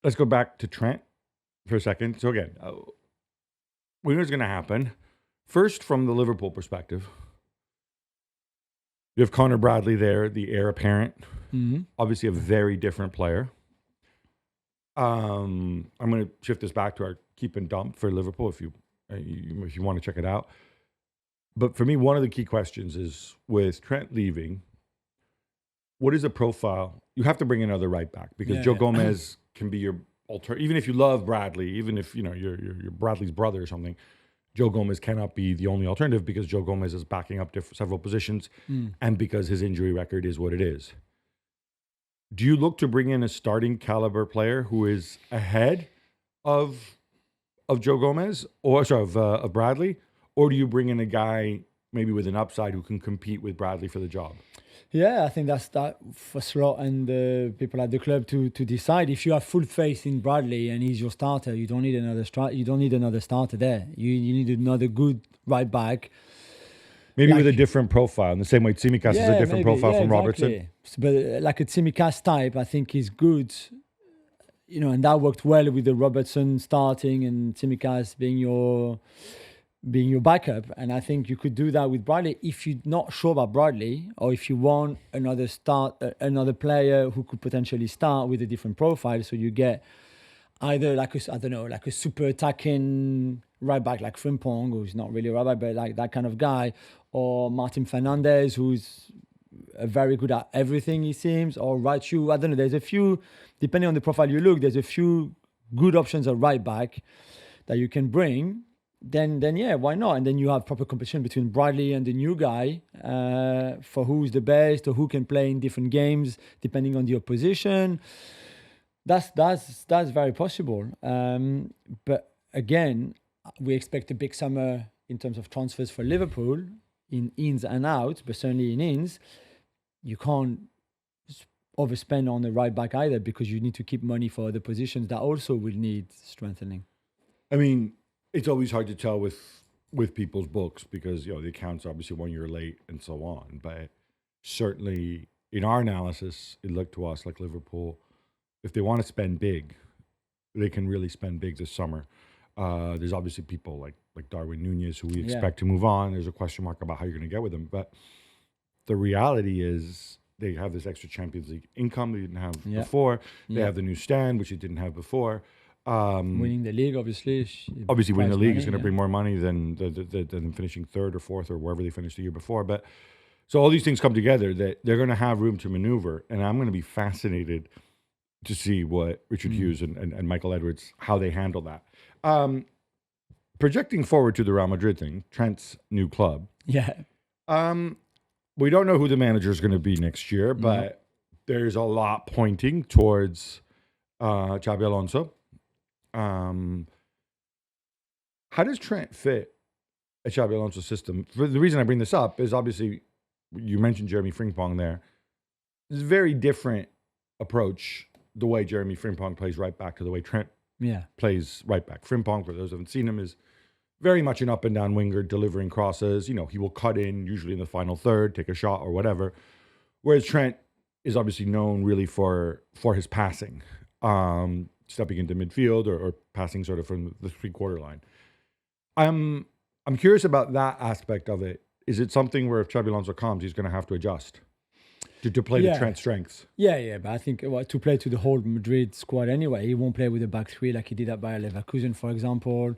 let's go back to Trent for a second. So again, when is going to happen? First, from the Liverpool perspective, you have Connor Bradley there, the heir apparent. Mm-hmm. Obviously, a very different player. I'm going to shift this back to our keep and dump for Liverpool if you want to check it out. But for me, one of the key questions is with Trent leaving, what is the profile? You have to bring another right back because Joe Gomez can be your alter. Even if you love Bradley, even if you're Bradley's brother or something, Joe Gomez cannot be the only alternative because Joe Gomez is backing up several positions and because his injury record is what it is. Do you look to bring in a starting caliber player who is ahead of Joe Gomez of Bradley, or do you bring in a guy maybe with an upside who can compete with Bradley for the job? Yeah, I think that's that for Slot and the people at the club to decide. If you have full faith in Bradley and he's your starter, you don't need another starter there. You need another good right back. Maybe with a different profile, in the same way Tsimikas is a different profile from Robertson. But like a Tsimikas type, I think is good. And that worked well with the Robertson starting and Tsimikas being your backup. And I think you could do that with Bradley. If you're not sure about Bradley, or if you want another player who could potentially start with a different profile, so you get either like a super attacking right back like Frimpong, who's not really a right back, but like that kind of guy, or Martin Fernandez, who's very good at everything, he seems, or right shoe. I don't know. There's a few, depending on the profile you look, there's a few good options at right back that you can bring. Then yeah, why not? And then you have proper competition between Bradley and the new guy for who's the best or who can play in different games depending on the opposition. That's very possible. But again, we expect a big summer in terms of transfers for Liverpool in ins and outs, but certainly in ins. You can't overspend on the right back either because you need to keep money for other positions that also will need strengthening. I mean, it's always hard to tell with people's books because the accounts are obviously 1 year late and so on. But certainly in our analysis, it looked to us like Liverpool, if they want to spend big, they can really spend big this summer. There's obviously people like Darwin Nunez who we expect to move on. There's a question mark about how you're going to get with them. But the reality is they have this extra Champions League income they didn't have before. They have the new stand, which they didn't have before. Winning the league, obviously winning the league is going to bring more money than finishing third or fourth or wherever they finished the year before. But so all these things come together that they're going to have room to maneuver, and I'm going to be fascinated to see what Richard Hughes and Michael Edwards, how they handle that. Projecting forward to the Real Madrid thing, Trent's new club. Yeah. We don't know who the manager is going to be next year, but there's a lot pointing towards Xabi Alonso. How does Trent fit a Xabi Alonso system? For the reason I bring this up is obviously you mentioned Jeremy Frimpong there. It's a very different approach, the way Jeremy Frimpong plays right back to the way Trent plays right back. Frimpong, for those who haven't seen him, is very much an up and down winger, delivering crosses. He will cut in, usually in the final third, take a shot or whatever. Whereas Trent is obviously known really for his passing. Stepping into midfield or passing sort of from the 3/4 line. I'm curious about that aspect of it. Is it something where if Xabi Alonso comes, he's going to have to adjust to play to Trent's strengths? Yeah, but I think to play to the whole Madrid squad anyway, he won't play with a back three like he did at Bayer Leverkusen, for example,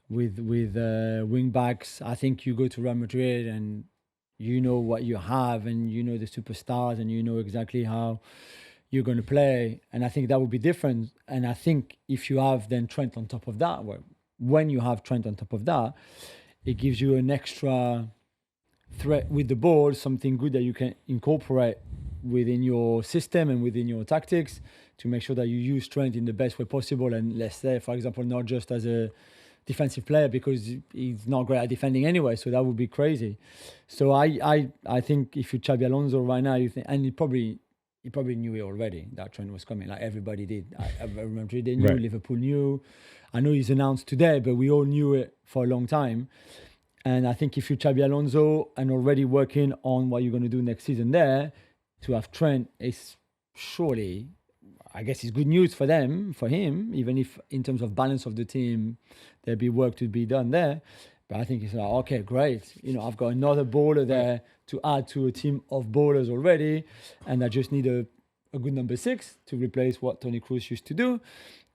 with wing backs. I think you go to Real Madrid and you know what you have and you know the superstars and you know exactly how you're going to play, and I think that would be different. And I think if you have then Trent on top of that, when you have Trent on top of that, it gives you an extra threat with the ball, something good that you can incorporate within your system and within your tactics to make sure that you use Trent in the best way possible. And let's say, for example, not just as a defensive player because he's not great at defending anyway, so that would be crazy. So I think if you're Xabi Alonso right now, you think, and he probably knew it already, that Trent was coming, like everybody did. I remember they knew, Liverpool knew. I know he's announced today, but we all knew it for a long time. And I think if you're Xabi Alonso and already working on what you're going to do next season there, to have Trent is surely, I guess it's good news for him, even if in terms of balance of the team, there'll be work to be done there. But I think it's like, okay, great. I've got another bowler there to add to a team of bowlers already, and I just need a good number 6 to replace what Tony Cruz used to do,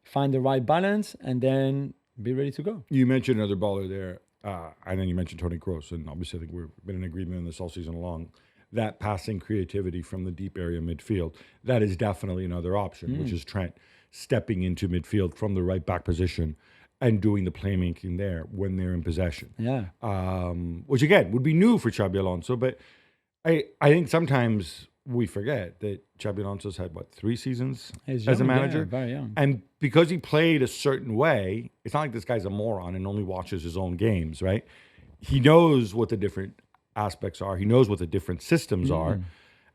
find the right balance, and then be ready to go. You mentioned another bowler there, and then you mentioned Tony Kroos, and obviously I think we've been in agreement on this all season long. That passing creativity from the deep area midfield, that is definitely another option, which is Trent stepping into midfield from the right back position and doing the playmaking there when they're in possession. Yeah. Which again would be new for Xabi Alonso, but I think sometimes we forget that Xabi Alonso's had 3 seasons as a manager, very young. and because he played a certain way, it's not like this guy's a moron and only watches his own games, right? He knows what the different aspects are. He knows what the different systems are,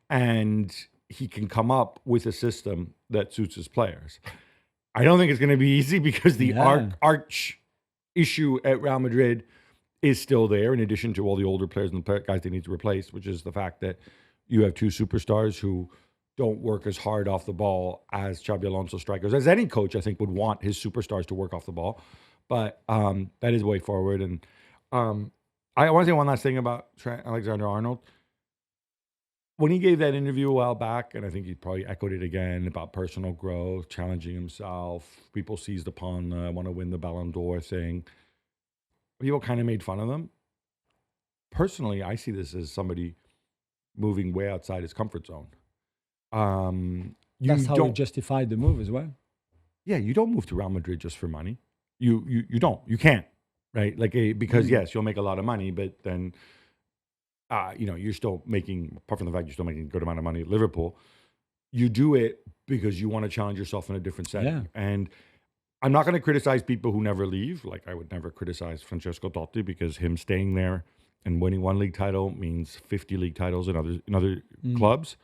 and he can come up with a system that suits his players. I don't think it's going to be easy because the arch issue at Real Madrid is still there, in addition to all the older players and the guys they need to replace, which is the fact that you have 2 superstars who don't work as hard off the ball as Xabi Alonso strikers, as any coach I think would want his superstars to work off the ball. But that is the way forward. And I want to say one last thing about Trent Alexander-Arnold. When he gave that interview a while back, and I think he probably echoed it again about personal growth, challenging himself, people seized upon the want to win the Ballon d'Or thing. People kind of made fun of them. Personally, I see this as somebody moving way outside his comfort zone. That's how he justified the move as well. Yeah, you don't move to Real Madrid just for money. You don't. You can't, right? Because yes, you'll make a lot of money, but then you're still making, apart from the fact you're still making a good amount of money at Liverpool, you do it because you want to challenge yourself in a different setting. Yeah. And I'm not going to criticize people who never leave. Like I would never criticize Francesco Totti because him staying there and winning 1 league title means 50 league titles in other clubs.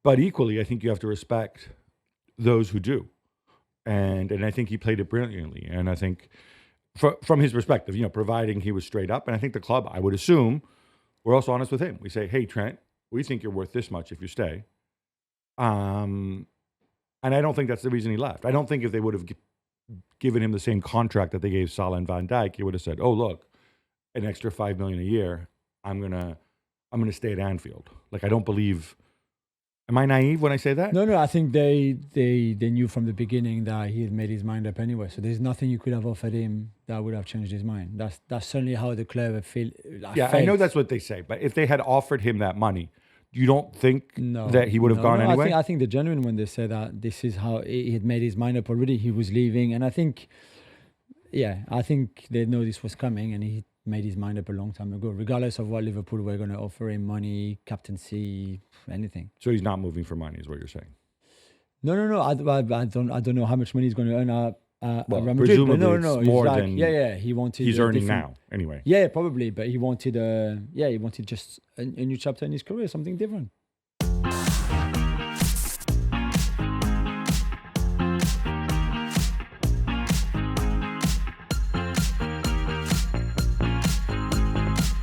But equally, I think you have to respect those who do. And I think he played it brilliantly. And I think from his perspective, providing he was straight up, and I think the club, I would assume, we're also honest with him. We say, hey, Trent, we think you're worth this much if you stay. And I don't think that's the reason he left. I don't think if they would have given him the same contract that they gave Salah and Van Dijk, he would have said, oh, look, an extra $5 million a year, I'm gonna stay at Anfield. Like, I don't believe. Am I naive when I say that? No. I think they knew from the beginning that he had made his mind up anyway. So there's nothing you could have offered him that would have changed his mind. That's certainly how the club feel. Yeah, I know that's what they say. But if they had offered him that money, you don't think that he would have gone anyway? I think the genuine when they say that this is how he had made his mind up already. He was leaving, and I think they know this was coming, and he made his mind up a long time ago, regardless of what Liverpool were going to offer him, money, captaincy, anything. So he's not moving for money, is what you're saying? No. I don't know how much money he's going to earn at Real Madrid. Presumably No. it's more than he wanted. He's earning now, anyway. Yeah, probably, but he wanted just a new chapter in his career, something different.